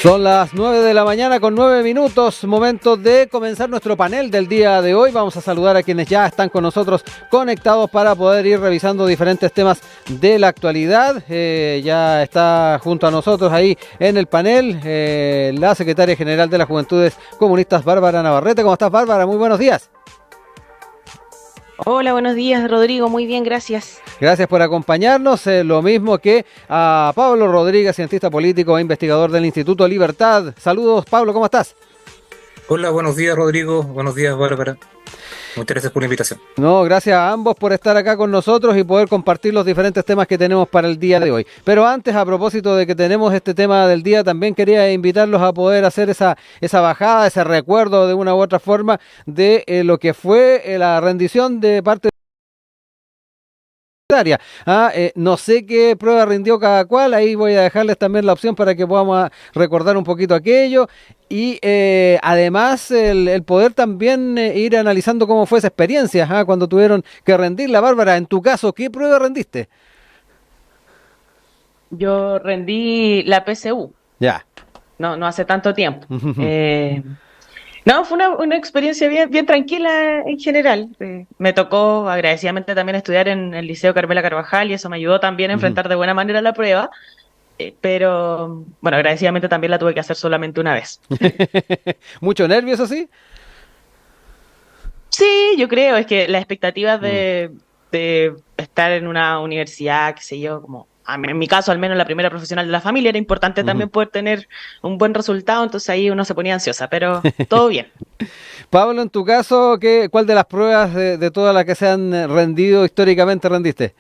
Son las 9 de la mañana con 9 minutos, momento de comenzar nuestro panel del día de hoy. Vamos a saludar a quienes ya están con nosotros conectados para poder ir revisando diferentes temas de la actualidad. Ya está junto a nosotros ahí en el panel la secretaria general de las Juventudes Comunistas, Bárbara Navarrete. ¿Cómo estás, Bárbara? Muy buenos días. Hola, buenos días, Rodrigo. Muy bien, gracias. Gracias por acompañarnos. Lo mismo que a Pablo Rodríguez, cientista político e investigador del Instituto Libertad. Saludos, Pablo, ¿cómo estás? Hola, buenos días, Rodrigo. Buenos días, Bárbara. Muchas gracias por la invitación. No, gracias a ambos por estar acá con nosotros y poder compartir los diferentes temas que tenemos para el día de hoy. Pero antes, a propósito de que tenemos este tema del día, también quería invitarlos a poder hacer esa bajada, ese recuerdo de una u otra forma de lo que fue la rendición de parte no sé qué prueba rindió cada cual, ahí voy a dejarles también la opción para que podamos recordar un poquito aquello y además el poder también ir analizando cómo fue esa experiencia cuando tuvieron que rendirla. Bárbara, en tu caso, ¿qué prueba rendiste? Yo rendí la PSU. Ya. No hace tanto tiempo. No, fue una experiencia bien tranquila en general. Me tocó agradecidamente también estudiar en el Liceo Carmela Carvajal y eso me ayudó también a enfrentar de buena manera la prueba. Pero, bueno, agradecidamente también la tuve que hacer solamente una vez. ¿Mucho nervio, eso sí? Sí, yo creo, es que las expectativas de estar en una universidad, qué sé yo, como en mi caso, al menos la primera profesional de la familia, era importante también poder tener un buen resultado, entonces ahí uno se ponía ansiosa, pero todo bien. Pablo, en tu caso, ¿cuál de las pruebas de todas las que se han rendido históricamente rendiste?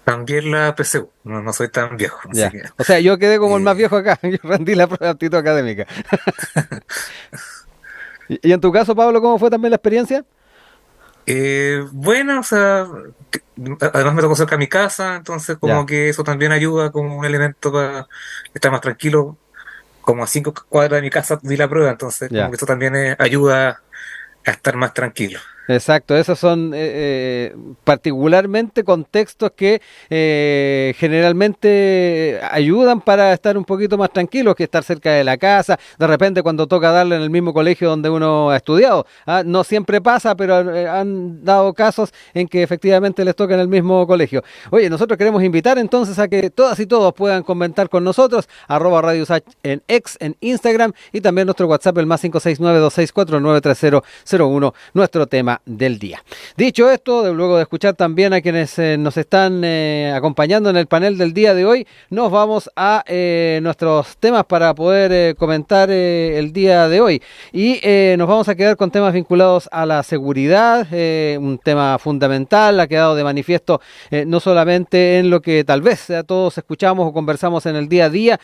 También la PSU. No soy tan viejo. Así Ya. que, O sea, yo quedé como el más viejo acá, yo rendí la prueba de aptitud académica. ¿Y en tu caso, Pablo, cómo fue también la experiencia? bueno, o sea, además me tocó cerca de mi casa, entonces como Ya. que eso también ayuda como un elemento para estar más tranquilo. Como a 5 cuadras de mi casa di la prueba, entonces como Ya. que eso también ayuda a estar más tranquilo. Exacto, esos son particularmente contextos que generalmente ayudan para estar un poquito más tranquilos, que estar cerca de la casa, de repente cuando toca darle en el mismo colegio donde uno ha estudiado. No siempre pasa, pero han dado casos en que efectivamente les toca en el mismo colegio. Oye, nosotros queremos invitar entonces a que todas y todos puedan comentar con nosotros, @Radio Usach en X, en Instagram y también nuestro WhatsApp, el más 569-2649-3001, nuestro tema del día. Dicho esto, luego de escuchar también a quienes nos están acompañando en el panel del día de hoy, nos vamos a nuestros temas para poder comentar el día de hoy. Y nos vamos a quedar con temas vinculados a la seguridad, un tema fundamental, ha quedado de manifiesto no solamente en lo que tal vez todos escuchamos o conversamos en el día a día,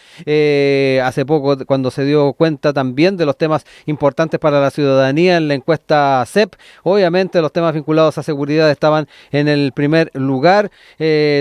hace poco cuando se dio cuenta también de los temas importantes para la ciudadanía en la encuesta CEP. Obviamente los temas vinculados a seguridad estaban en el primer lugar.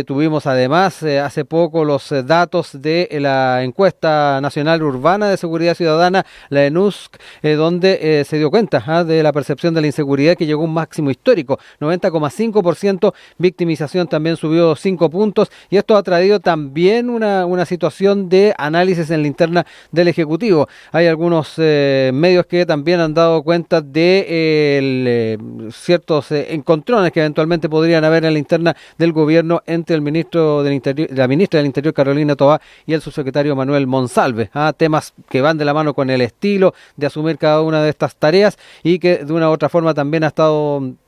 Tuvimos además hace poco los datos de la encuesta nacional urbana de seguridad ciudadana, la ENUSC, donde se dio cuenta de la percepción de la inseguridad que llegó a un máximo histórico, 90,5%, victimización también subió 5 puntos y esto ha traído también una situación de análisis en la interna del Ejecutivo. Hay algunos medios que también han dado cuenta de ciertos encontrones que eventualmente podrían haber en la interna del gobierno entre el ministro del Interior, la ministra del Interior Carolina Toá y el subsecretario Manuel Monsalve, temas que van de la mano con el estilo de asumir cada una de estas tareas y que de una u otra forma también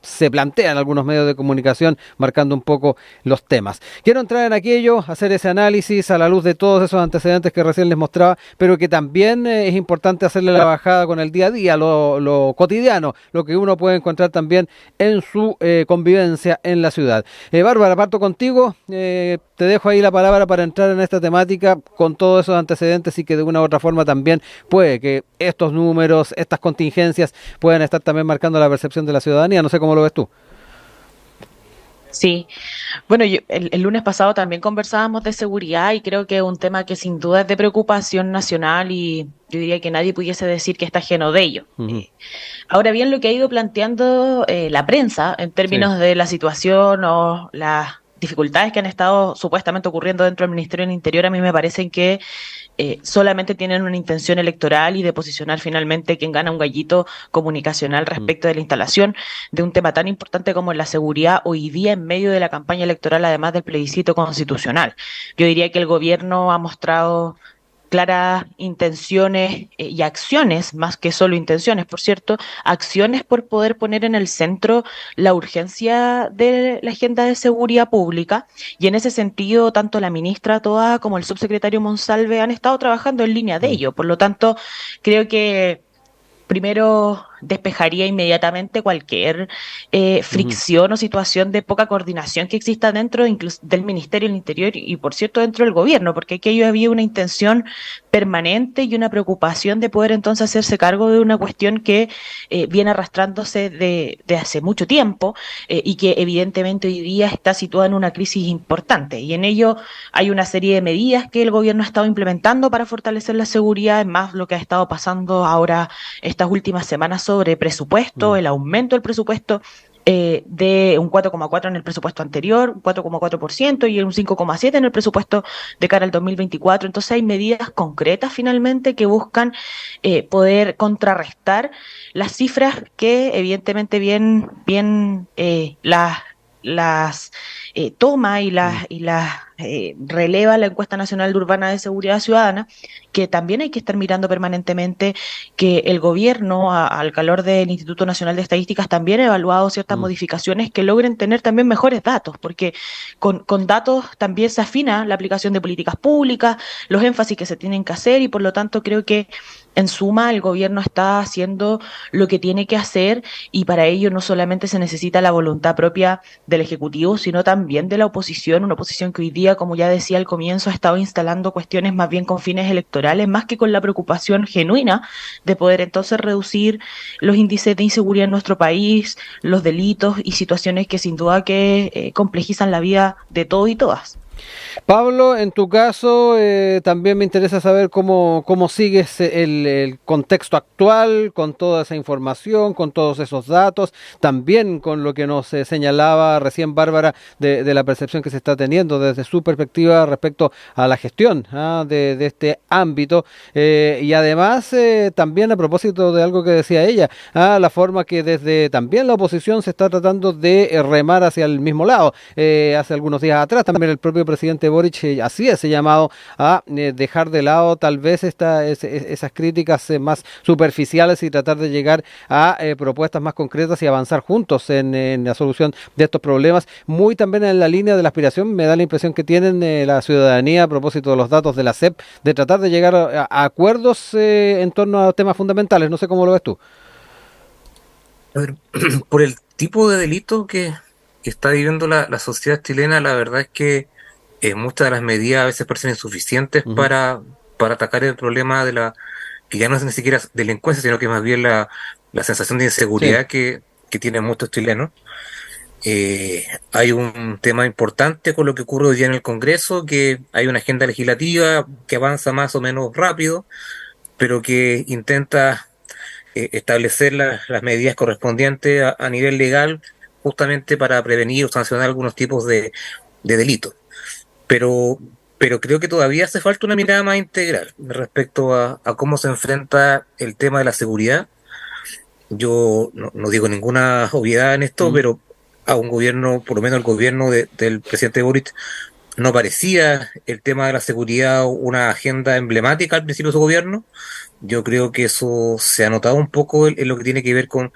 se plantean algunos medios de comunicación marcando un poco los temas. Quiero entrar en aquello, hacer ese análisis a la luz de todos esos antecedentes que recién les mostraba, pero que también es importante hacerle la bajada con el día a día, lo cotidiano, lo que uno puede encontrar también en su convivencia en la ciudad. Bárbara, parto contigo, te dejo ahí la palabra para entrar en esta temática con todos esos antecedentes y que de una u otra forma también puede que estos números, estas contingencias puedan estar también marcando la percepción de la ciudadanía. No sé cómo lo ves tú. Sí, bueno, el lunes pasado también conversábamos de seguridad y creo que es un tema que sin duda es de preocupación nacional y yo diría que nadie pudiese decir que está ajeno de ello. Ahora bien, lo que ha ido planteando la prensa en términos de la situación o las dificultades que han estado supuestamente ocurriendo dentro del Ministerio del Interior, a mí me parecen que solamente tienen una intención electoral y de posicionar finalmente quién gana un gallito comunicacional respecto de la instalación de un tema tan importante como la seguridad hoy día en medio de la campaña electoral, además del plebiscito constitucional. Yo diría que el gobierno ha mostrado claras intenciones y acciones, más que solo intenciones, por cierto, acciones por poder poner en el centro la urgencia de la agenda de seguridad pública. Y en ese sentido, tanto la ministra Toa como el subsecretario Monsalve han estado trabajando en línea de ello. Por lo tanto, creo que primero despejaría inmediatamente cualquier fricción o situación de poca coordinación que exista dentro incluso del Ministerio del Interior y, por cierto, dentro del gobierno, porque aquí había una intención permanente y una preocupación de poder entonces hacerse cargo de una cuestión que viene arrastrándose de hace mucho tiempo y que evidentemente hoy día está situada en una crisis importante. Y en ello hay una serie de medidas que el gobierno ha estado implementando para fortalecer la seguridad, más lo que ha estado pasando ahora estas últimas semanas sobre presupuesto, el aumento del presupuesto de un 4,4 en el presupuesto anterior, un 4,4% y un 5,7 en el presupuesto de cara al 2024. Entonces hay medidas concretas finalmente que buscan poder contrarrestar las cifras que evidentemente bien las toma y las releva la encuesta nacional de urbana de seguridad ciudadana, que también hay que estar mirando permanentemente que el gobierno, al calor del Instituto Nacional de Estadísticas, también ha evaluado ciertas modificaciones que logren tener también mejores datos, porque con datos también se afina la aplicación de políticas públicas, los énfasis que se tienen que hacer y por lo tanto creo que en suma el gobierno está haciendo lo que tiene que hacer y para ello no solamente se necesita la voluntad propia del Ejecutivo, sino también de la oposición, una oposición que hoy día, como ya decía al comienzo, ha estado instalando cuestiones más bien con fines electorales, más que con la preocupación genuina de poder entonces reducir los índices de inseguridad en nuestro país, los delitos y situaciones que sin duda que complejizan la vida de todos y todas. Pablo, en tu caso, también me interesa saber cómo sigues el contexto actual, con toda esa información, con todos esos datos, también con lo que nos señalaba recién Bárbara de la percepción que se está teniendo desde su perspectiva respecto a la gestión de este ámbito. Y además, también a propósito de algo que decía ella, la forma que desde también la oposición se está tratando de remar hacia el mismo lado. Hace algunos días atrás también el propio presidente Boric hacía ese llamado a dejar de lado tal vez esas críticas más superficiales y tratar de llegar a propuestas más concretas y avanzar juntos en la solución de estos problemas. Muy también en la línea de la aspiración, me da la impresión que tienen la ciudadanía a propósito de los datos de la SEP, de tratar de llegar a acuerdos en torno a temas fundamentales. No sé cómo lo ves tú. A ver, por el tipo de delito que está viviendo la sociedad chilena, la verdad es que muchas de las medidas a veces parecen insuficientes para atacar el problema que ya no es ni siquiera delincuencia, sino que más bien la sensación de inseguridad que tienen muchos chilenos. Hay un tema importante con lo que ocurre hoy día en el Congreso, que hay una agenda legislativa que avanza más o menos rápido, pero que intenta establecer las medidas correspondientes a nivel legal, justamente para prevenir o sancionar algunos tipos de delitos. Pero creo que todavía hace falta una mirada más integral respecto a cómo se enfrenta el tema de la seguridad. Yo no digo ninguna obviedad en esto, pero a un gobierno, por lo menos el gobierno del presidente Boric, no parecía el tema de la seguridad una agenda emblemática al principio de su gobierno. Yo creo que eso se ha notado un poco en lo que tiene que ver con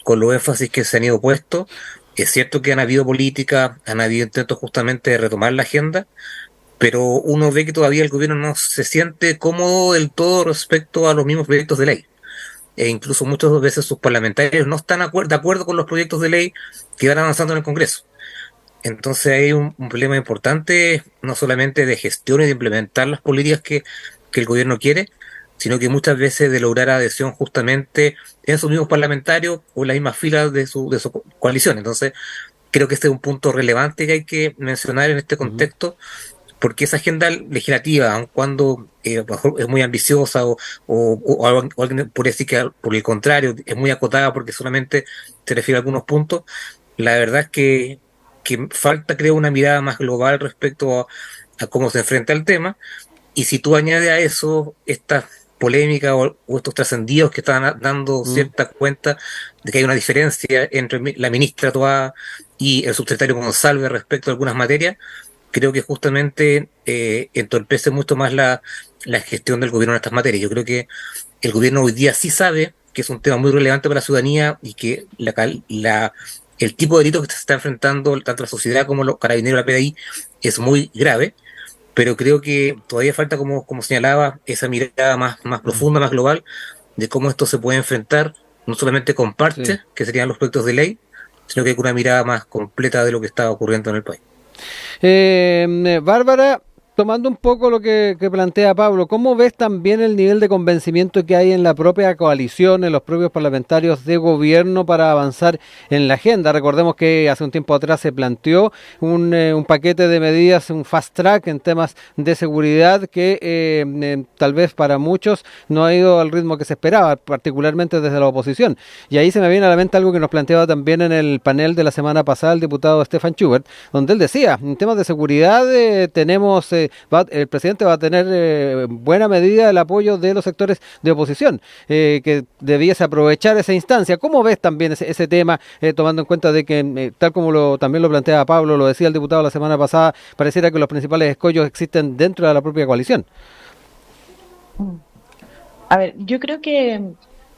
los énfasis que se han ido puestos. Es cierto que han habido políticas, han habido intentos justamente de retomar la agenda, pero uno ve que todavía el gobierno no se siente cómodo del todo respecto a los mismos proyectos de ley. E incluso muchas veces sus parlamentarios no están de acuerdo con los proyectos de ley que van avanzando en el Congreso. Entonces hay un problema importante, no solamente de gestión y de implementar las políticas que el gobierno quiere, sino que muchas veces de lograr adhesión justamente en sus mismos parlamentarios o en las mismas filas de su coalición. Entonces, creo que este es un punto relevante que hay que mencionar en este contexto, porque esa agenda legislativa, aun cuando es muy ambiciosa o alguien podría decir que por el contrario es muy acotada porque solamente se refiere a algunos puntos, la verdad es que falta, creo, una mirada más global respecto a cómo se enfrenta el tema. Y si tú añades a eso estas polémicas o estos trascendidos que están dando cierta cuenta de que hay una diferencia entre la ministra Toá y el subsecretario Monsalve respecto a algunas materias, creo que justamente entorpece mucho más la gestión del gobierno en estas materias. Yo creo que el gobierno hoy día sí sabe que es un tema muy relevante para la ciudadanía y que el tipo de delito que se está enfrentando tanto la sociedad como los carabineros y la PDI es muy grave, pero creo que todavía falta, como señalaba, esa mirada más profunda, más global, de cómo esto se puede enfrentar, no solamente con parches, que serían los proyectos de ley, sino que con una mirada más completa de lo que está ocurriendo en el país. Bárbara, tomando un poco lo que plantea Pablo, ¿cómo ves también el nivel de convencimiento que hay en la propia coalición, en los propios parlamentarios de gobierno para avanzar en la agenda? Recordemos que hace un tiempo atrás se planteó un paquete de medidas, un fast track en temas de seguridad que tal vez para muchos no ha ido al ritmo que se esperaba, particularmente desde la oposición. Y ahí se me viene a la mente algo que nos planteaba también en el panel de la semana pasada el diputado Stefan Schubert, donde él decía, en temas de seguridad tenemos... el presidente va a tener buena medida el apoyo de los sectores de oposición, que debiese aprovechar esa instancia. ¿Cómo ves también ese tema, tomando en cuenta de que, tal como también lo planteaba Pablo, lo decía el diputado la semana pasada, pareciera que los principales escollos existen dentro de la propia coalición? A ver, yo creo que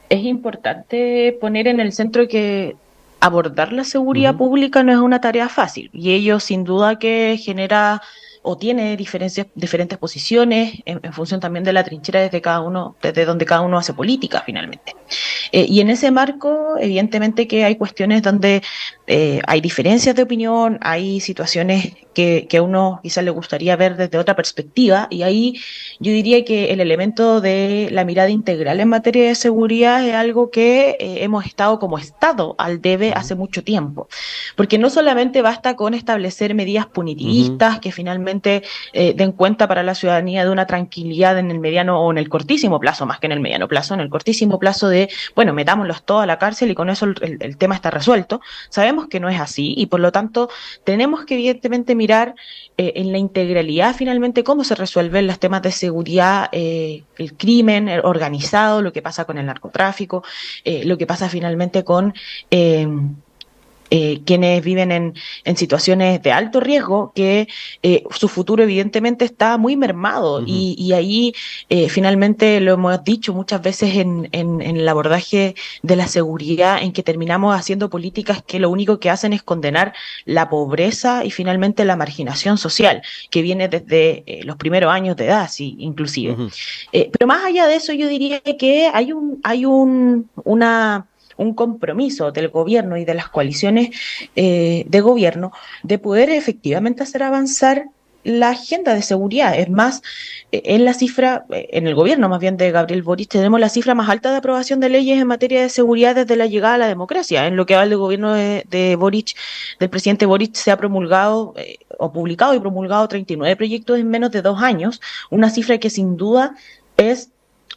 es importante poner en el centro que abordar la seguridad pública no es una tarea fácil, y ello sin duda que genera o tiene diferentes posiciones en función también de la trinchera desde donde cada uno hace política finalmente. Y en ese marco, evidentemente que hay cuestiones donde hay diferencias de opinión, hay situaciones que a uno quizás le gustaría ver desde otra perspectiva, y ahí yo diría que el elemento de la mirada integral en materia de seguridad es algo que hemos estado como Estado al debe hace mucho tiempo, porque no solamente basta con establecer medidas punitivistas que finalmente den cuenta para la ciudadanía de una tranquilidad en el mediano o en el cortísimo plazo, más que en el mediano plazo, en el cortísimo plazo de, bueno, metámoslos todos a la cárcel y con eso el tema está resuelto. Sabemos que no es así y por lo tanto tenemos que evidentemente mirar en la integralidad finalmente cómo se resuelven los temas de seguridad, el crimen organizado, lo que pasa con el narcotráfico, lo que pasa finalmente con quienes viven en situaciones de alto riesgo, que su futuro evidentemente está muy mermado y ahí finalmente lo hemos dicho muchas veces en el abordaje de la seguridad, en que terminamos haciendo políticas que lo único que hacen es condenar la pobreza y finalmente la marginación social, que viene desde los primeros años de edad, sí, inclusive. Pero más allá de eso, yo diría que hay un compromiso del gobierno y de las coaliciones de gobierno de poder efectivamente hacer avanzar la agenda de seguridad. Es más, en la cifra, en el gobierno más bien de Gabriel Boric, tenemos la cifra más alta de aprobación de leyes en materia de seguridad desde la llegada a la democracia. En lo que va del gobierno de Boric, del presidente Boric, se ha promulgado o publicado y promulgado 39 proyectos en menos de 2 años, una cifra que sin duda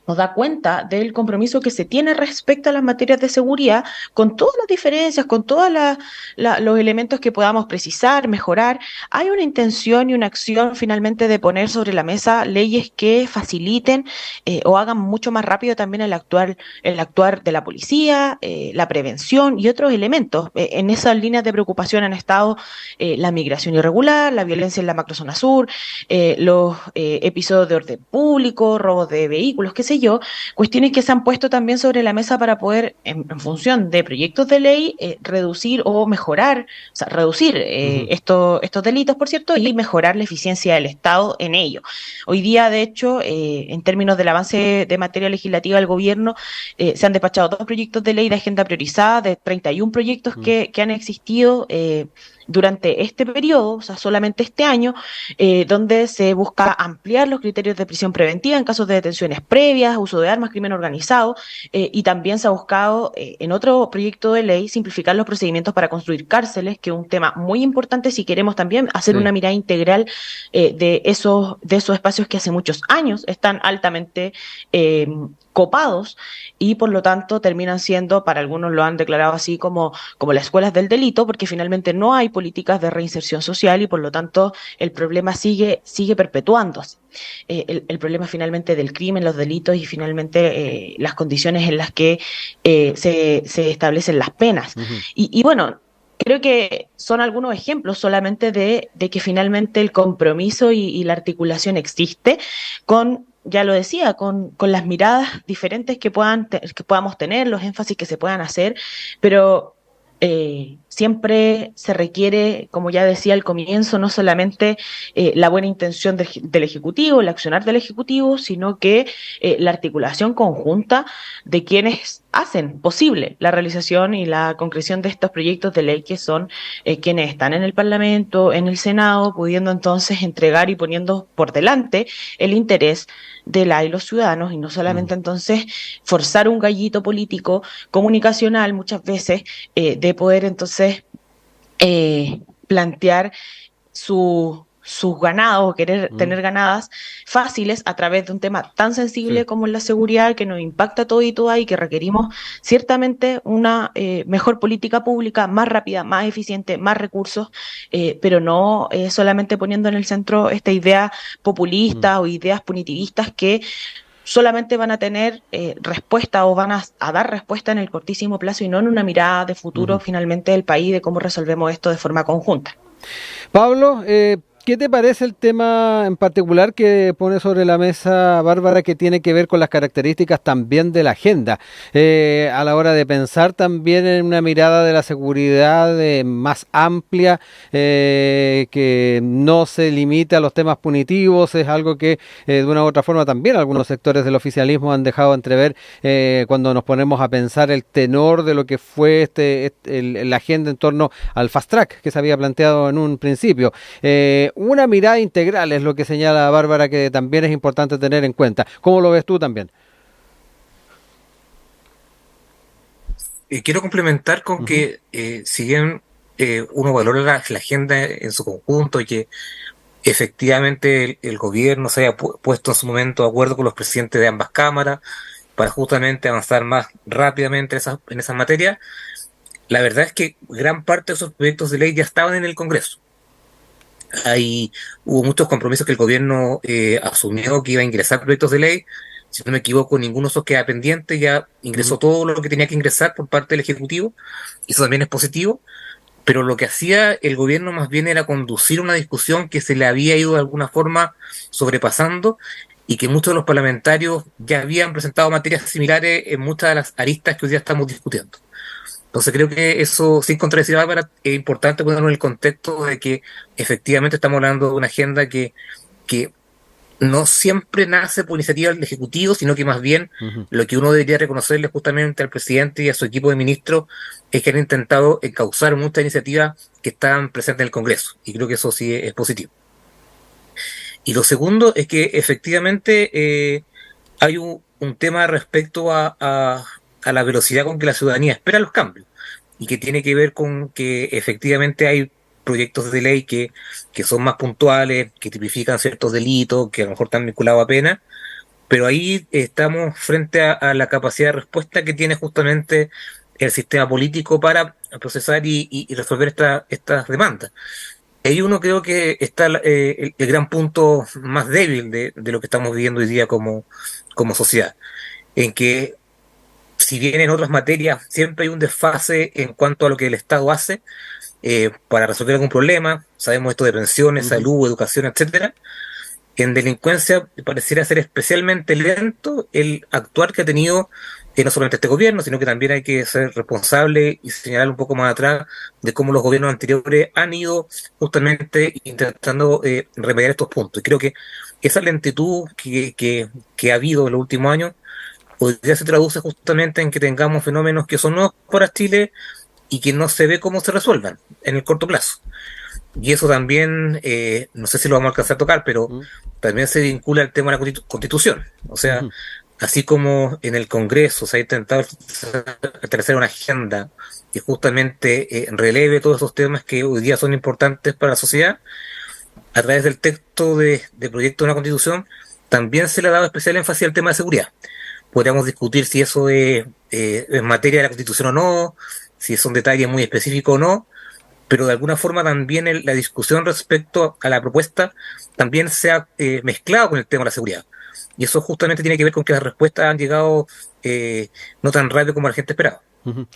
nos da cuenta del compromiso que se tiene respecto a las materias de seguridad, con todas las diferencias, con todos los elementos que podamos precisar, mejorar. Hay una intención y una acción finalmente de poner sobre la mesa leyes que faciliten o hagan mucho más rápido también el actuar de la policía, la prevención y otros elementos. En esas líneas de preocupación han estado la migración irregular, la violencia en la macrozona sur, los episodios de orden público, robos de vehículos, qué sé yo, cuestiones que se han puesto también sobre la mesa para poder, en función de proyectos de ley, reducir o mejorar, o sea, reducir estos delitos, por cierto, y mejorar la eficiencia del Estado en ello. Hoy día, de hecho, en términos del avance de materia legislativa del gobierno, se han despachado 2 proyectos de ley de agenda priorizada, de 31 proyectos que han existido durante este periodo, o sea, solamente este año, donde se busca ampliar los criterios de prisión preventiva en casos de detenciones previas, uso de armas, crimen organizado, y también se ha buscado, en otro proyecto de ley, simplificar los procedimientos para construir cárceles, que es un tema muy importante si queremos también hacer una mirada integral de esos espacios que hace muchos años están altamente copados y por lo tanto terminan siendo, para algunos lo han declarado así, como las escuelas del delito, porque finalmente no hay políticas de reinserción social y por lo tanto el problema sigue perpetuándose. El problema finalmente del crimen, los delitos y finalmente las condiciones en las que se establecen las penas. Ujú. Y bueno, creo que son algunos ejemplos solamente de que finalmente el compromiso y la articulación existe con, ya lo decía, con las miradas diferentes que podamos tener, los énfasis que se puedan hacer, pero siempre se requiere, como ya decía al comienzo, no solamente la buena intención del Ejecutivo, el accionar del Ejecutivo, sino que la articulación conjunta de quienes hacen posible la realización y la concreción de estos proyectos de ley, que son quienes están en el Parlamento, en el Senado, pudiendo entonces entregar y poniendo por delante el interés de la y los ciudadanos, y no solamente entonces forzar un gallito político comunicacional muchas veces de poder entonces plantear sus ganados o querer tener ganadas fáciles a través de un tema tan sensible como es la seguridad, que nos impacta todo y toda, y que requerimos ciertamente una mejor política pública, más rápida, más eficiente, más recursos, pero no solamente poniendo en el centro esta idea populista o ideas punitivistas que solamente van a tener respuesta o van a dar respuesta en el cortísimo plazo y no en una mirada de futuro finalmente del país, de cómo resolvemos esto de forma conjunta. Pablo, ¿qué te parece el tema en particular que pone sobre la mesa Bárbara, que tiene que ver con las características también de la agenda? A la hora de pensar también en una mirada de la seguridad más amplia, que no se limite a los temas punitivos, es algo que de una u otra forma también algunos sectores del oficialismo han dejado entrever cuando nos ponemos a pensar el tenor de lo que fue la agenda en torno al fast track que se había planteado en un principio. Una mirada integral es lo que señala Bárbara, que también es importante tener en cuenta. ¿Cómo lo ves tú también? Quiero complementar con que si bien uno valora la agenda en su conjunto y que efectivamente el gobierno se haya puesto en su momento de acuerdo con los presidentes de ambas cámaras para justamente avanzar más rápidamente en esas materias, la verdad es que gran parte de esos proyectos de ley ya estaban en el Congreso. Hubo muchos compromisos que el gobierno asumió que iba a ingresar proyectos de ley. Si no me equivoco, ninguno de esos queda pendiente, ya ingresó todo lo que tenía que ingresar por parte del Ejecutivo, y eso también es positivo, pero lo que hacía el gobierno más bien era conducir una discusión que se le había ido de alguna forma sobrepasando, y que muchos de los parlamentarios ya habían presentado materias similares en muchas de las aristas que hoy día estamos discutiendo. Entonces creo que eso, sin contradecir a Bárbara, es importante ponerlo en el contexto de que efectivamente estamos hablando de una agenda que no siempre nace por iniciativa del Ejecutivo, sino que más bien lo que uno debería reconocerle justamente al presidente y a su equipo de ministros es que han intentado encauzar muchas iniciativas que están presentes en el Congreso, y creo que eso sí es positivo. Y lo segundo es que efectivamente hay un tema respecto a la velocidad con que la ciudadanía espera los cambios, y que tiene que ver con que efectivamente hay proyectos de ley que son más puntuales, que tipifican ciertos delitos, que a lo mejor están vinculados a pena, pero ahí estamos frente a la capacidad de respuesta que tiene justamente el sistema político para procesar y resolver estas demandas. Ahí uno creo que está el gran punto más débil de lo que estamos viviendo hoy día como sociedad, en que si bien en otras materias siempre hay un desfase en cuanto a lo que el Estado hace para resolver algún problema, sabemos esto de pensiones, salud, educación, etcétera, en delincuencia pareciera ser especialmente lento el actuar que ha tenido no solamente este gobierno, sino que también hay que ser responsable y señalar un poco más atrás de cómo los gobiernos anteriores han ido justamente intentando remediar estos puntos. Y creo que esa lentitud que ha habido en los últimos años hoy día se traduce justamente en que tengamos fenómenos que son nuevos para Chile y que no se ve cómo se resuelvan en el corto plazo. Y eso también, no sé si lo vamos a alcanzar a tocar, pero también se vincula al tema de la Constitución. O sea, así como en el Congreso se ha intentado establecer una agenda que justamente releve todos esos temas que hoy día son importantes para la sociedad, a través del texto de proyecto de una Constitución, también se le ha dado especial énfasis al tema de seguridad. podríamos discutir si eso es materia de la Constitución o no, si son detalles muy específicos o no, pero de alguna forma también la discusión respecto a la propuesta también se ha mezclado con el tema de la seguridad. Y eso justamente tiene que ver con que las respuestas han llegado no tan rápido como la gente esperaba. Ujú.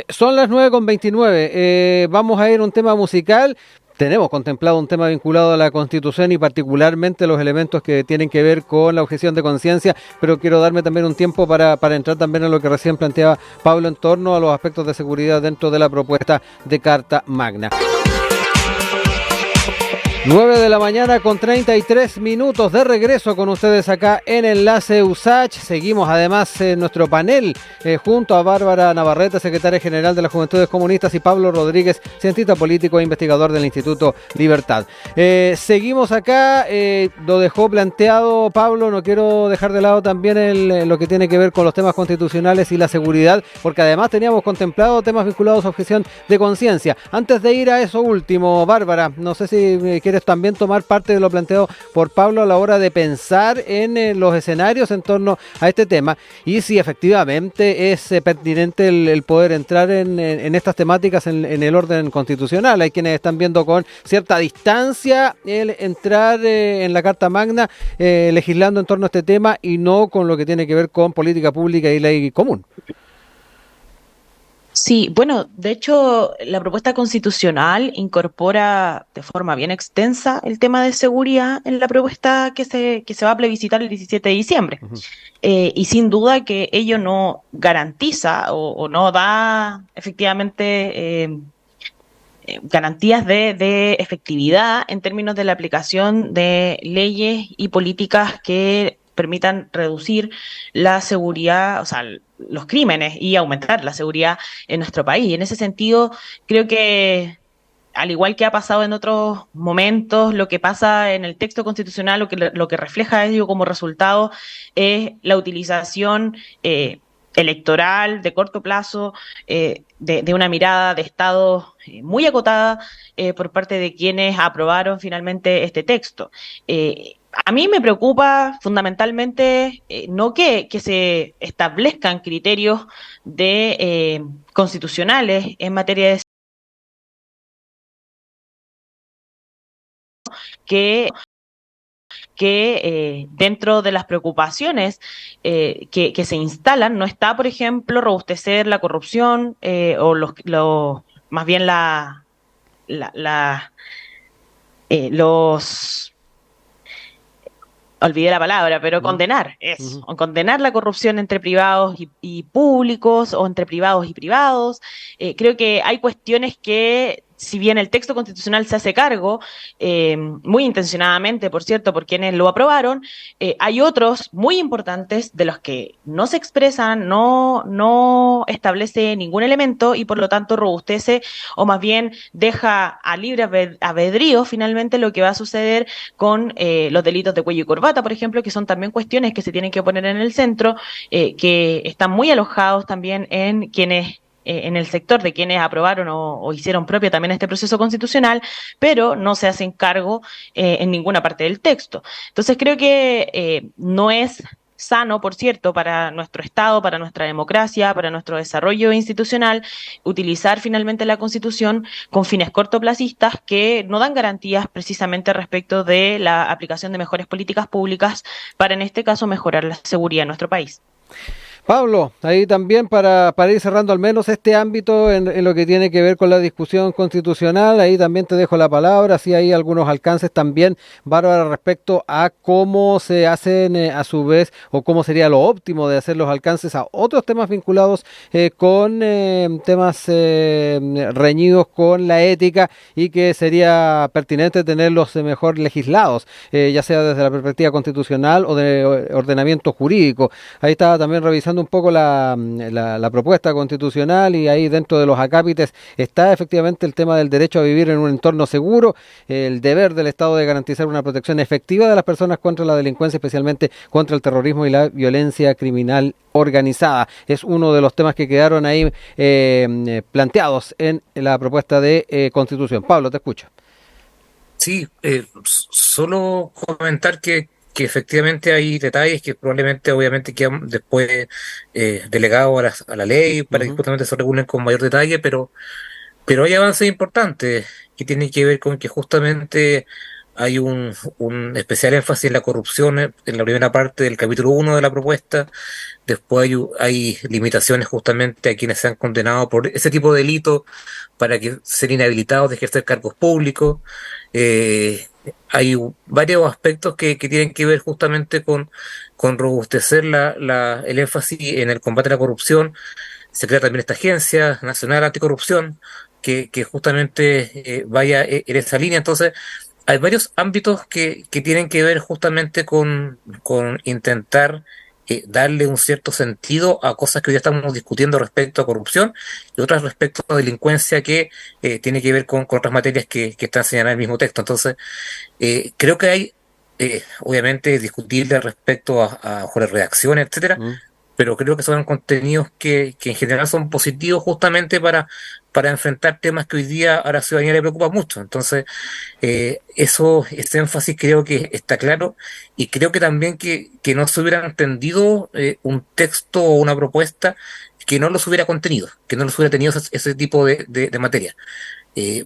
Son las 9:29. Vamos a ir a un tema musical. Tenemos contemplado un tema vinculado a la Constitución y particularmente los elementos que tienen que ver con la objeción de conciencia, pero quiero darme también un tiempo para entrar también en lo que recién planteaba Pablo en torno a los aspectos de seguridad dentro de la propuesta de Carta Magna. 9 de la mañana con 33 minutos de regreso con ustedes acá en Enlace USACH. Seguimos además en nuestro panel junto a Bárbara Navarrete, secretaria general de las Juventudes Comunistas, y Pablo Rodríguez, cientista político e investigador del Instituto Libertad. Seguimos acá, lo dejó planteado Pablo, no quiero dejar de lado también lo que tiene que ver con los temas constitucionales y la seguridad, porque además teníamos contemplado temas vinculados a objeción de conciencia. Antes de ir a eso último, Bárbara, no sé si quieres también tomar parte de lo planteado por Pablo a la hora de pensar en los escenarios en torno a este tema y si efectivamente es pertinente el poder entrar en estas temáticas en el orden constitucional. Hay quienes están viendo con cierta distancia el entrar en la Carta Magna legislando en torno a este tema y no con lo que tiene que ver con política pública y ley común. Sí, bueno, de hecho, la propuesta constitucional incorpora de forma bien extensa el tema de seguridad en la propuesta que se va a plebiscitar el 17 de diciembre. Uh-huh. Y sin duda que ello no garantiza o no da efectivamente garantías de efectividad en términos de la aplicación de leyes y políticas que permitan reducir la seguridad, o sea, los crímenes y aumentar la seguridad en nuestro país. Y en ese sentido, creo que, al igual que ha pasado en otros momentos, lo que pasa en el texto constitucional, lo que refleja ello como resultado es la utilización electoral de corto plazo, de una mirada de Estado muy acotada por parte de quienes aprobaron finalmente este texto. A mí me preocupa fundamentalmente no que se establezcan criterios constitucionales en materia de que dentro de las preocupaciones que se instalan no está, por ejemplo, robustecer la corrupción o más bien los olvidé la palabra, pero condenar eso, Uh-huh. condenar la corrupción entre privados y públicos o entre privados y privados. Creo que hay cuestiones que, si bien el texto constitucional se hace cargo, muy intencionadamente, por cierto, por quienes lo aprobaron, hay otros muy importantes de los que no se expresan, no establece ningún elemento y por lo tanto robustece o más bien deja a libre albedrío finalmente lo que va a suceder con los delitos de cuello y corbata, por ejemplo, que son también cuestiones que se tienen que poner en el centro, que están muy alojados también en quienes en el sector de quienes aprobaron o hicieron propio también este proceso constitucional, pero no se hacen cargo en ninguna parte del texto. Entonces creo que no es sano, por cierto, para nuestro Estado, para nuestra democracia, para nuestro desarrollo institucional, utilizar finalmente la Constitución con fines cortoplacistas que no dan garantías precisamente respecto de la aplicación de mejores políticas públicas para, en este caso, mejorar la seguridad en nuestro país. Pablo, ahí también para ir cerrando al menos este ámbito en lo que tiene que ver con la discusión constitucional, ahí también te dejo la palabra, si hay algunos alcances también, Bárbara, respecto a cómo se hacen a su vez, o cómo sería lo óptimo de hacer los alcances a otros temas vinculados con temas reñidos con la ética y que sería pertinente tenerlos mejor legislados, ya sea desde la perspectiva constitucional o de ordenamiento jurídico. Ahí estaba también revisando un poco la propuesta constitucional y ahí dentro de los acápites está efectivamente el tema del derecho a vivir en un entorno seguro, el deber del Estado de garantizar una protección efectiva de las personas contra la delincuencia, especialmente contra el terrorismo y la violencia criminal organizada. Es uno de los temas que quedaron ahí planteados en la propuesta de Constitución. Pablo, te escucho. Sí, solo comentar que que efectivamente hay detalles que probablemente, obviamente, quedan después delegados a la ley para que justamente se regulen con mayor detalle, pero hay avances importantes que tienen que ver con que justamente hay un especial énfasis en la corrupción en la primera parte del capítulo 1 de la propuesta. Después hay limitaciones justamente a quienes se han condenado por ese tipo de delitos para que ser inhabilitados de ejercer cargos públicos. Eh, Hay varios aspectos que tienen que ver justamente con robustecer el énfasis en el combate a la corrupción. Se crea también esta Agencia Nacional Anticorrupción que justamente vaya en esa línea. Entonces, hay varios ámbitos que tienen que ver justamente con intentar darle un cierto sentido a cosas que hoy ya estamos discutiendo respecto a corrupción y otras respecto a delincuencia que tiene que ver con otras materias que están señaladas en el mismo texto. Entonces, creo que hay, obviamente, discutible respecto a mejores redacciones, etcétera, pero creo que son contenidos que en general son positivos justamente para enfrentar temas que hoy día a la ciudadanía le preocupa mucho. Entonces, ese énfasis creo que está claro y creo que también que no se hubiera entendido un texto o una propuesta que no los hubiera contenido, que no los hubiera tenido ese tipo de materia.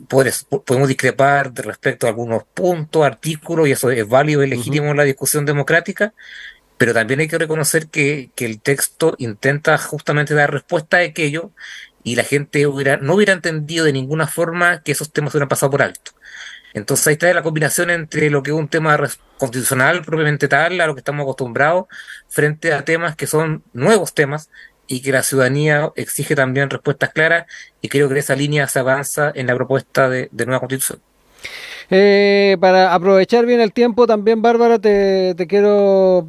Podemos discrepar respecto a algunos puntos, artículos, y eso es válido y legítimo en la discusión democrática, pero también hay que reconocer que el texto intenta justamente dar respuesta a aquello y la gente no hubiera entendido de ninguna forma que esos temas hubieran pasado por alto. Entonces ahí está la combinación entre lo que es un tema constitucional propiamente tal, a lo que estamos acostumbrados, frente a temas que son nuevos temas y que la ciudadanía exige también respuestas claras, y creo que en esa línea se avanza en la propuesta de nueva constitución. Para aprovechar bien el tiempo también, Bárbara, te quiero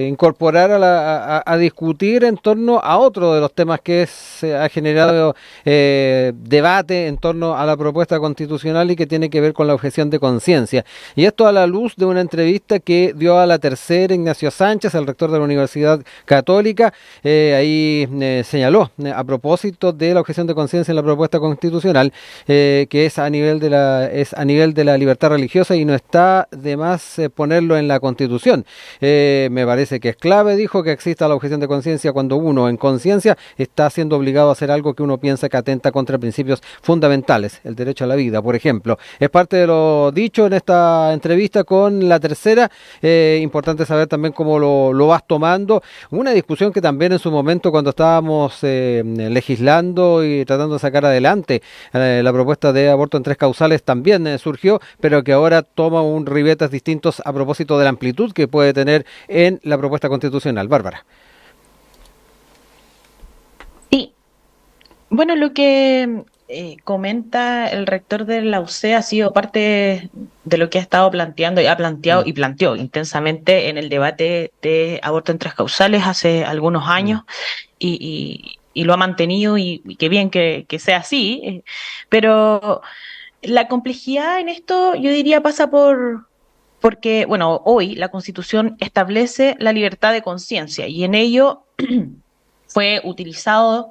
incorporar a discutir en torno a otro de los temas que se ha generado debate en torno a la propuesta constitucional y que tiene que ver con la objeción de conciencia. Y esto a la luz de una entrevista que dio a La Tercera Ignacio Sánchez, el rector de la Universidad Católica. Ahí señaló, a propósito de la objeción de conciencia en la propuesta constitucional, que es a nivel de la libertad religiosa y no está de más ponerlo en la Constitución. Me parece que es clave, dijo, que exista la objeción de conciencia cuando uno en conciencia está siendo obligado a hacer algo que uno piensa que atenta contra principios fundamentales, el derecho a la vida, por ejemplo. Es parte de lo dicho en esta entrevista con La Tercera. Importante saber también cómo lo vas tomando. Una discusión que también en su momento, cuando estábamos legislando y tratando de sacar adelante la propuesta de aborto en 3 causales, también surgió, pero que ahora toma un ribetes distintos a propósito de la amplitud que puede tener en la propuesta constitucional. Bárbara. Sí, bueno, lo que comenta el rector de la UC ha sido parte de lo que ha estado planteando y ha planteado y planteó intensamente en el debate de aborto en 3 causales hace algunos años y lo ha mantenido y qué bien que sea así, pero la complejidad en esto, yo diría, pasa porque, bueno, hoy la Constitución establece la libertad de conciencia y en ello fue utilizado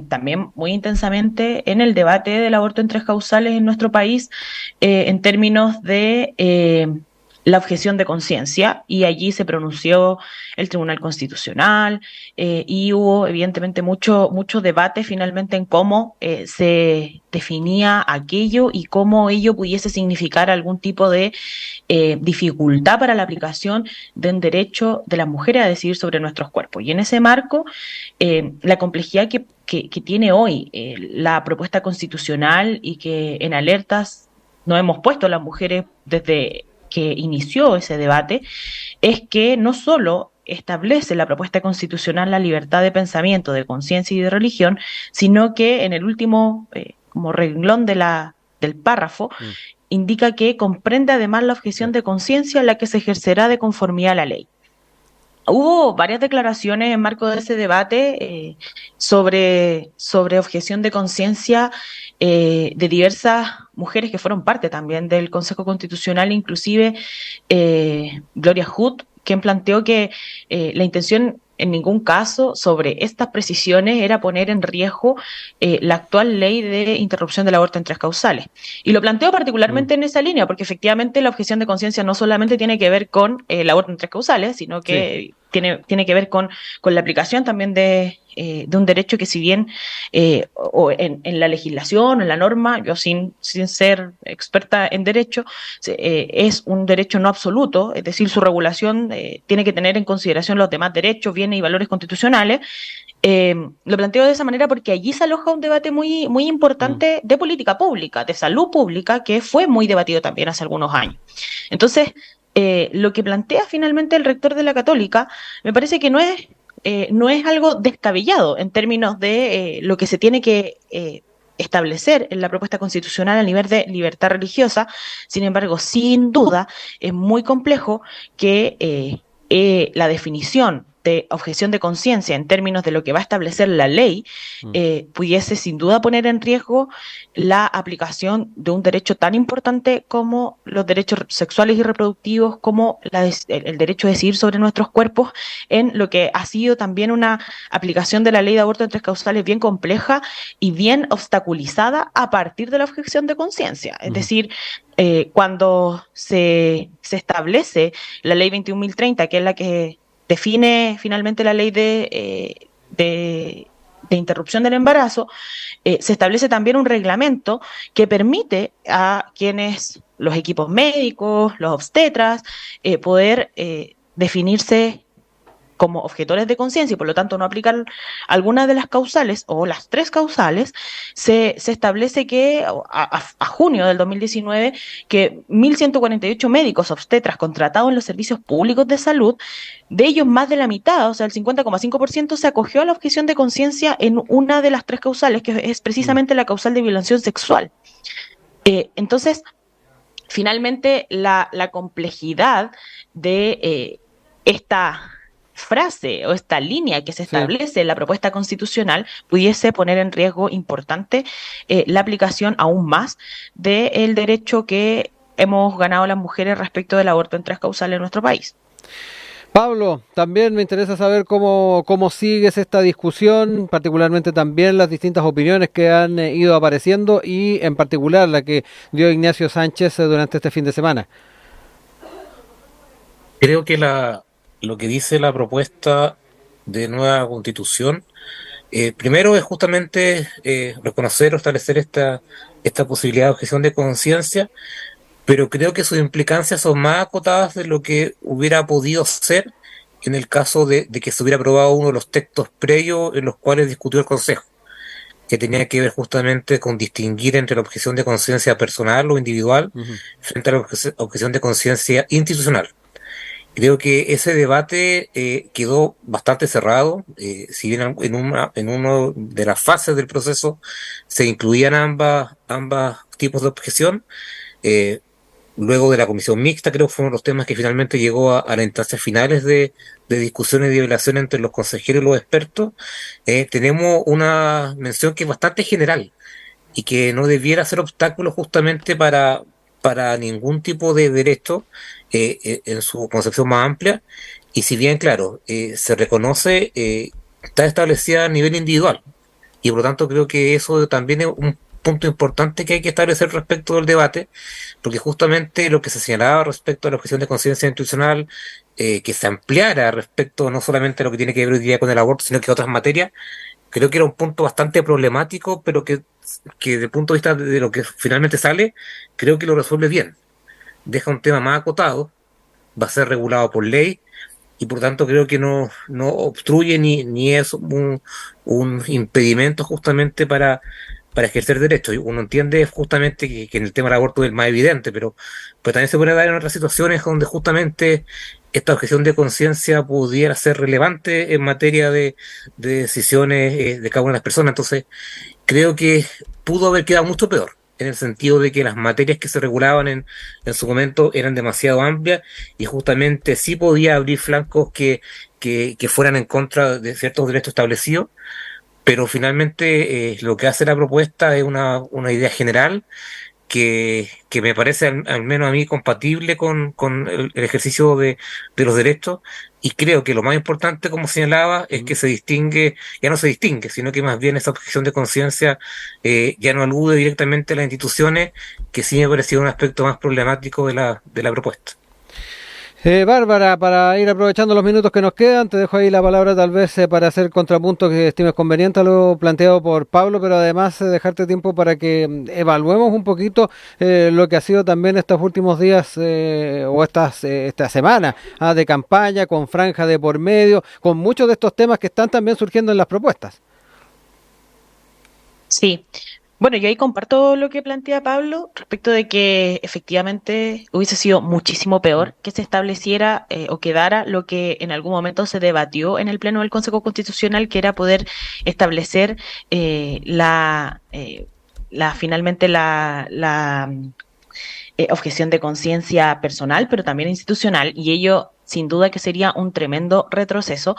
también muy intensamente en el debate del aborto en 3 causales en nuestro país, en términos de la objeción de conciencia, y allí se pronunció el Tribunal Constitucional y hubo evidentemente mucho debate finalmente en cómo se definía aquello y cómo ello pudiese significar algún tipo de dificultad para la aplicación de un derecho de las mujeres a decidir sobre nuestros cuerpos. Y en ese marco, la complejidad que tiene hoy la propuesta constitucional, y que en alertas nos hemos puesto las mujeres desde que inició ese debate, es que no solo establece la propuesta constitucional la libertad de pensamiento, de conciencia y de religión, sino que en el último como renglón del párrafo indica que comprende además la objeción de conciencia, la que se ejercerá de conformidad a la ley. Hubo varias declaraciones en marco de ese debate sobre objeción de conciencia de diversas mujeres que fueron parte también del Consejo Constitucional, inclusive Gloria Hood, quien planteó que la intención en ningún caso sobre estas precisiones era poner en riesgo la actual ley de interrupción del aborto en 3 causales. Y lo planteo particularmente en esa línea, porque efectivamente la objeción de conciencia no solamente tiene que ver con el aborto en 3 causales, sino que tiene que ver con la aplicación también de un derecho que, si bien o en la legislación, en la norma, yo sin ser experta en derecho, es un derecho no absoluto, es decir, su regulación tiene que tener en consideración los demás derechos, bienes y valores constitucionales. Lo planteo de esa manera porque allí se aloja un debate muy, muy importante de política pública, de salud pública, que fue muy debatido también hace algunos años. Entonces, lo que plantea finalmente el rector de la Católica me parece que no es algo descabellado en términos de lo que se tiene que establecer en la propuesta constitucional a nivel de libertad religiosa. Sin embargo, sin duda, es muy complejo que la definición de objeción de conciencia en términos de lo que va a establecer la ley pudiese sin duda poner en riesgo la aplicación de un derecho tan importante como los derechos sexuales y reproductivos, como el derecho a decidir sobre nuestros cuerpos, en lo que ha sido también una aplicación de la ley de aborto en 3 causales bien compleja y bien obstaculizada a partir de la objeción de conciencia. Es decir, cuando se establece la ley 21.030, que es la que define finalmente la ley de interrupción del embarazo, se establece también un reglamento que permite a quienes, los equipos médicos, los obstetras, poder definirse como objetores de conciencia y por lo tanto no aplicar alguna de las causales o las 3 causales. Se establece que a junio del 2019 que 1.148 médicos obstetras contratados en los servicios públicos de salud, de ellos más de la mitad, o sea, el 50,5%, se acogió a la objeción de conciencia en una de las 3 causales, que es precisamente la causal de violación sexual. Entonces, finalmente, la complejidad de esta frase o esta línea que se establece en la propuesta constitucional pudiese poner en riesgo importante la aplicación aún más del derecho que hemos ganado las mujeres respecto del aborto en 3 causales en nuestro país. Pablo, también me interesa saber cómo sigues esta discusión, particularmente también las distintas opiniones que han ido apareciendo y en particular la que dio Ignacio Sánchez durante este fin de semana. Creo que lo que dice la propuesta de nueva constitución, primero es justamente reconocer o establecer esta posibilidad de objeción de conciencia, pero creo que sus implicancias son más acotadas de lo que hubiera podido ser en el caso de que se hubiera aprobado uno de los textos previos en los cuales discutió el Consejo, que tenía que ver justamente con distinguir entre la objeción de conciencia personal o individual frente a la objeción de conciencia institucional. Creo que ese debate quedó bastante cerrado, si bien en una de las fases del proceso se incluían ambas tipos de objeción. Luego de la comisión mixta, creo que fueron los temas que finalmente llegó a las instancias finales de discusiones y de violación entre los consejeros y los expertos. Tenemos una mención que es bastante general y que no debiera ser obstáculo justamente para ningún tipo de derecho en su concepción más amplia. Y si bien, claro, se reconoce, está establecida a nivel individual. Y por lo tanto creo que eso también es un punto importante que hay que establecer respecto del debate, porque justamente lo que se señalaba respecto a la objeción de conciencia institucional, que se ampliara respecto no solamente a lo que tiene que ver hoy día con el aborto, sino que otras materias, creo que era un punto bastante problemático, pero que desde el punto de vista de lo que finalmente sale, creo que lo resuelve bien. Deja un tema más acotado, va a ser regulado por ley, y por tanto creo que no obstruye ni es un impedimento justamente para ejercer derechos. Uno entiende justamente que en el tema del aborto es el más evidente, pero también se puede dar en otras situaciones donde justamente esta objeción de conciencia pudiera ser relevante en materia de decisiones de cada una de las personas. Entonces, creo que pudo haber quedado mucho peor, en el sentido de que las materias que se regulaban en su momento eran demasiado amplias y justamente sí podía abrir flancos que fueran en contra de ciertos derechos establecidos. Pero finalmente lo que hace la propuesta es una idea general que me parece al menos a mí compatible con el ejercicio de los derechos, y creo que lo más importante, como señalaba, es que se distingue, ya no se distingue, sino que más bien esa objeción de conciencia ya no alude directamente a las instituciones, que sí me pareció un aspecto más problemático de la propuesta. Bárbara, para ir aprovechando los minutos que nos quedan, te dejo ahí la palabra tal vez para hacer contrapunto que estimes conveniente a lo planteado por Pablo, pero además dejarte tiempo para que evaluemos un poquito lo que ha sido también estos últimos días o esta semana de campaña, con franja de por medio, con muchos de estos temas que están también surgiendo en las propuestas. Sí. Bueno, yo ahí comparto lo que plantea Pablo respecto de que efectivamente hubiese sido muchísimo peor que se estableciera o quedara lo que en algún momento se debatió en el Pleno del Consejo Constitucional, que era poder establecer finalmente la objeción de conciencia personal, pero también institucional, y ello sin duda que sería un tremendo retroceso.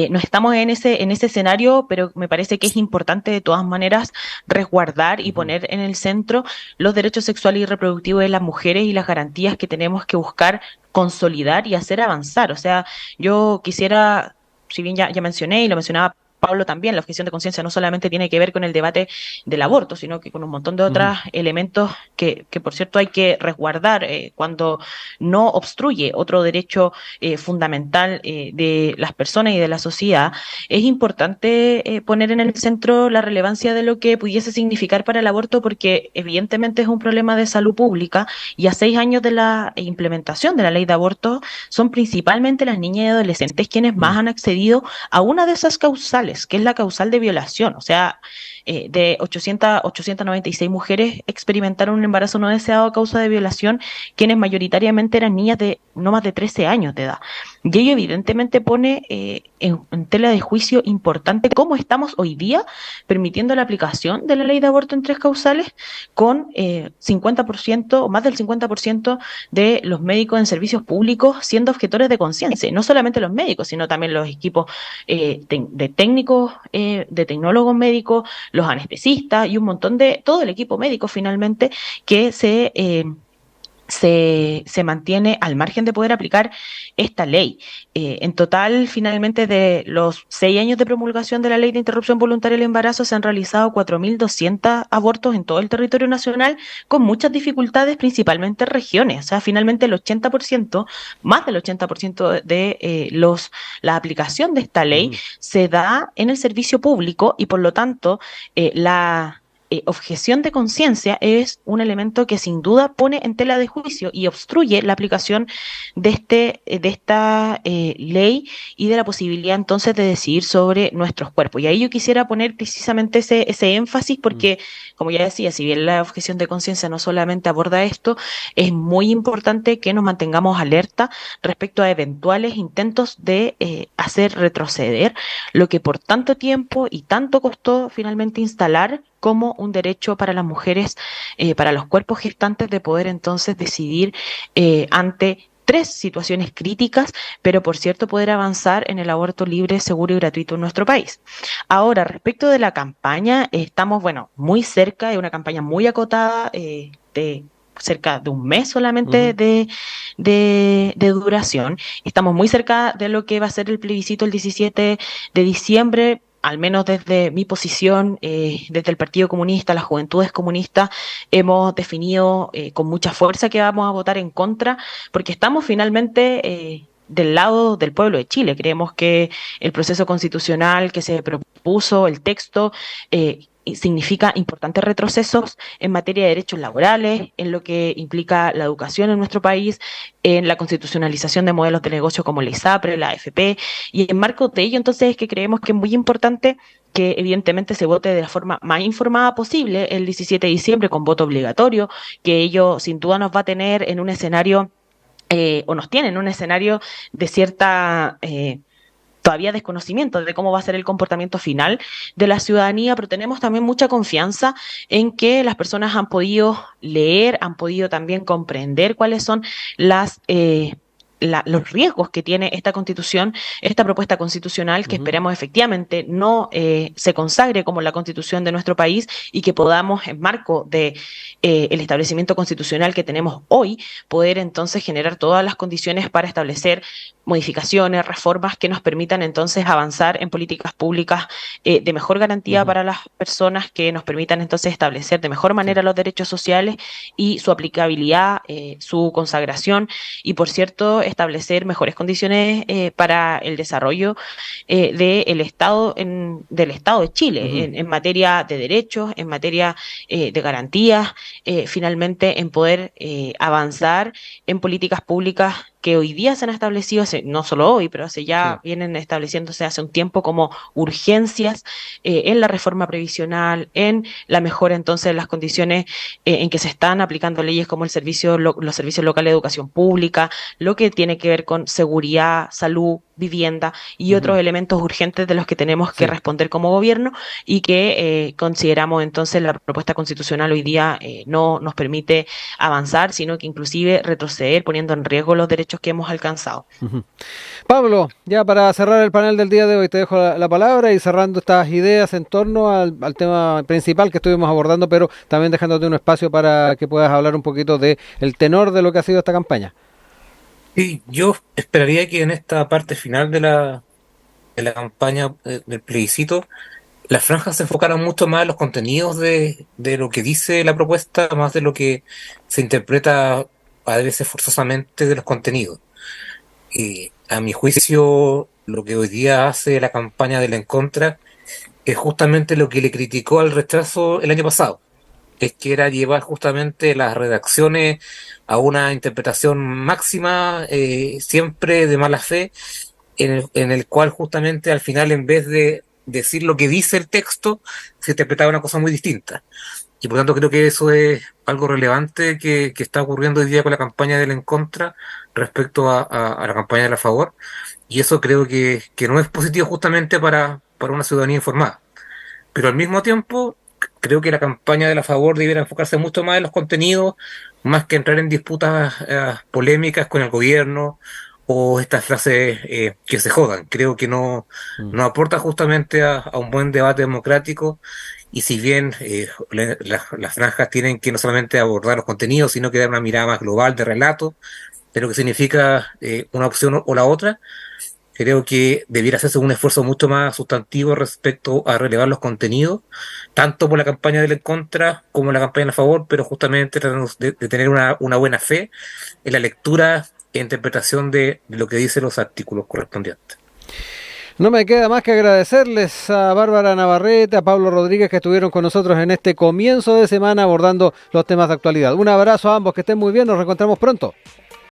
No estamos en ese escenario, pero me parece que es importante de todas maneras resguardar y poner en el centro los derechos sexuales y reproductivos de las mujeres y las garantías que tenemos que buscar consolidar y hacer avanzar. O sea, yo quisiera, si bien ya mencioné y lo mencionaba Pablo también, la objeción de conciencia no solamente tiene que ver con el debate del aborto, sino que con un montón de otros elementos que por cierto hay que resguardar cuando no obstruye otro derecho fundamental de las personas y de la sociedad. Es importante poner en el centro la relevancia de lo que pudiese significar para el aborto, porque evidentemente es un problema de salud pública, y a 6 años de la implementación de la ley de aborto son principalmente las niñas y adolescentes quienes más han accedido a una de esas causales, que es la causal de violación. O sea, de 896 mujeres experimentaron un embarazo no deseado a causa de violación, quienes mayoritariamente eran niñas de no más de 13 años de edad. Y ello evidentemente pone en tela de juicio importante cómo estamos hoy día permitiendo la aplicación de la ley de aborto en 3 causales, con 50% o más del 50% de los médicos en servicios públicos siendo objetores de conciencia. Y no solamente los médicos, sino también los equipos de técnicos, de tecnólogos médicos, los anestesistas y un montón de todo el equipo médico finalmente que se mantiene al margen de poder aplicar esta ley. En total, finalmente, de los 6 años de promulgación de la ley de interrupción voluntaria del embarazo, se han realizado 4.200 abortos en todo el territorio nacional, con muchas dificultades, principalmente en regiones. O sea, finalmente el 80%, más del 80% de la aplicación de esta ley se da en el servicio público, y por lo tanto la objeción de conciencia es un elemento que sin duda pone en tela de juicio y obstruye la aplicación de esta ley y de la posibilidad entonces de decidir sobre nuestros cuerpos. Y ahí yo quisiera poner precisamente ese énfasis, porque, como ya decía, si bien la objeción de conciencia no solamente aborda esto, es muy importante que nos mantengamos alerta respecto a eventuales intentos de hacer retroceder lo que por tanto tiempo y tanto costó finalmente instalar como un derecho para las mujeres, para los cuerpos gestantes, de poder entonces decidir ante 3 situaciones críticas, pero por cierto poder avanzar en el aborto libre, seguro y gratuito en nuestro país. Ahora, respecto de la campaña, estamos, muy cerca de una campaña muy acotada, de cerca de un mes solamente de duración. Estamos muy cerca de lo que va a ser el plebiscito el 17 de diciembre, al menos desde mi posición, desde el Partido Comunista, las Juventudes Comunistas, hemos definido con mucha fuerza que vamos a votar en contra, porque estamos finalmente del lado del pueblo de Chile. Creemos que el proceso constitucional que se propuso, el texto, significa importantes retrocesos en materia de derechos laborales, en lo que implica la educación en nuestro país, en la constitucionalización de modelos de negocio como la ISAPRE, la AFP, y en marco de ello entonces es que creemos que es muy importante que evidentemente se vote de la forma más informada posible el 17 de diciembre con voto obligatorio, que ello sin duda nos va a tener en un escenario, o nos tiene en un escenario de cierta todavía desconocimiento de cómo va a ser el comportamiento final de la ciudadanía, pero tenemos también mucha confianza en que las personas han podido leer, han podido también comprender cuáles son las los riesgos que tiene esta constitución, esta propuesta constitucional, que esperemos efectivamente no se consagre como la constitución de nuestro país y que podamos, en marco de el establecimiento constitucional que tenemos hoy, poder entonces generar todas las condiciones para establecer modificaciones, reformas que nos permitan entonces avanzar en políticas públicas de mejor garantía para las personas, que nos permitan entonces establecer de mejor manera los derechos sociales y su aplicabilidad, su consagración, y por cierto establecer mejores condiciones para el desarrollo del Estado del Estado de Chile en materia de derechos, en materia de garantías, finalmente en poder avanzar en políticas públicas que hoy día se han establecido, no solo hoy, pero vienen estableciéndose hace un tiempo como urgencias en la reforma previsional, en la mejora entonces de las condiciones en que se están aplicando leyes como los servicios locales de educación pública, lo que tiene que ver con seguridad, salud, vivienda y otros elementos urgentes de los que tenemos que responder como gobierno, y que consideramos entonces la propuesta constitucional hoy día no nos permite avanzar, sino que inclusive retroceder, poniendo en riesgo los derechos que hemos alcanzado. Pablo, ya para cerrar el panel del día de hoy te dejo la palabra, y cerrando estas ideas en torno al tema principal que estuvimos abordando, pero también dejándote un espacio para que puedas hablar un poquito del tenor de lo que ha sido esta campaña. Sí, yo esperaría que en esta parte final de la campaña del plebiscito, las franjas se enfocaran mucho más en los contenidos de lo que dice la propuesta, más de lo que se interpreta a veces forzosamente de los contenidos. Y a mi juicio, lo que hoy día hace la campaña de la En Contra es justamente lo que le criticó al rechazo el año pasado, es que era llevar justamente las redacciones a una interpretación máxima, siempre de mala fe, en el cual justamente al final, en vez de decir lo que dice el texto, se interpretaba una cosa muy distinta. Y por tanto creo que eso es algo relevante que está ocurriendo hoy día con la campaña del En Contra respecto a la campaña de la Favor, y eso creo que no es positivo justamente para una ciudadanía informada. Pero al mismo tiempo creo que la campaña de la Favor debiera enfocarse mucho más en los contenidos, más que entrar en disputas polémicas con el gobierno o estas frases que se jodan. Creo que no aporta justamente a un buen debate democrático. Y si bien las franjas tienen que no solamente abordar los contenidos, sino que dar una mirada más global de relato de lo que significa una opción o la otra, creo que debiera hacerse un esfuerzo mucho más sustantivo respecto a relevar los contenidos, tanto por la campaña del En Contra como la campaña a favor, pero justamente tratando de tener una buena fe en la lectura e interpretación de lo que dicen los artículos correspondientes. No me queda más que agradecerles a Bárbara Navarrete, a Pablo Rodríguez, que estuvieron con nosotros en este comienzo de semana abordando los temas de actualidad. Un abrazo a ambos, que estén muy bien, nos reencontramos pronto.